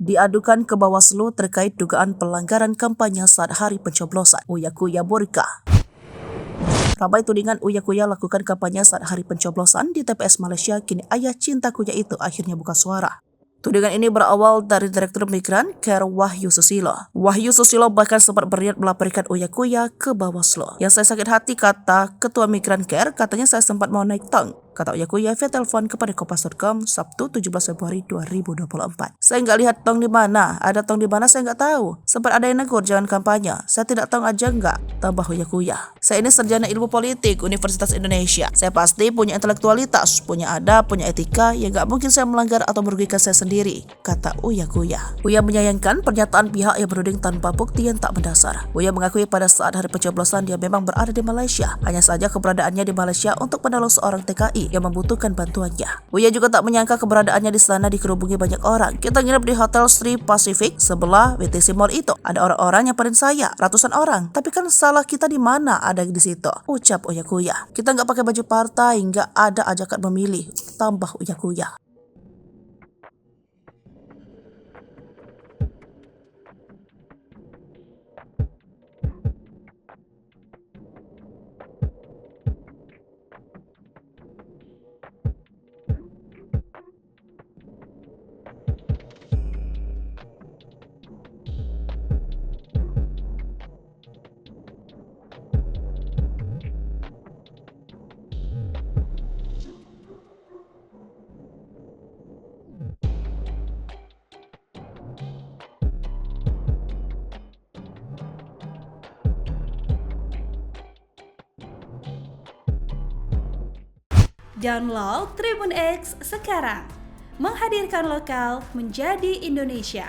diadukan ke Bawaslu terkait dugaan pelanggaran kampanye saat hari pencoblosan. Uya Kuya Borika. Ramai tudingan Uya Kuya lakukan kampanye saat hari pencoblosan di TPS Malaysia, kini ayah cinta Kuya itu akhirnya buka suara. Tudingan ini berawal dari Direktur Migran Care Wahyu Susilo. Wahyu Susilo bahkan sempat berniat melaporkan Uya Kuya ke Bawaslu. Yang saya sakit hati, kata Ketua Migran Care, katanya saya sempat mau naik tong, kata Uya Kuya via telepon kepada Kompas.com Sabtu 17 Februari 2024. Saya nggak lihat tong di mana, ada tong di mana saya nggak tahu. Sempat ada yang negur jangan kampanye, saya tidak tong aja nggak, tambah Uya Kuya. Saya ini sarjana ilmu politik Universitas Indonesia. Saya pasti punya intelektualitas, punya adab, punya etika, yang nggak mungkin saya melanggar atau merugikan saya sendiri, kata Uya Kuya. Uya menyayangkan pernyataan pihak yang berunding tanpa bukti yang tak mendasar. Uya mengakui pada saat hari pencoblosan dia memang berada di Malaysia, hanya saja keberadaannya di Malaysia untuk menolong seorang TKI yang membutuhkan bantuannya. Uya juga tak menyangka keberadaannya di sana dikerubungi banyak orang. Kita nginep di Hotel Sri Pacific sebelah WTC Mall itu. Ada orang-orang yang nyamperin saya, ratusan orang. Tapi kan salah kita di mana ada di situ, ucap Uya Kuya. Kita nggak pakai baju partai, nggak ada ajakan memilih, tambah Uya Kuya. Download Tribun X sekarang, menghadirkan lokal menjadi Indonesia.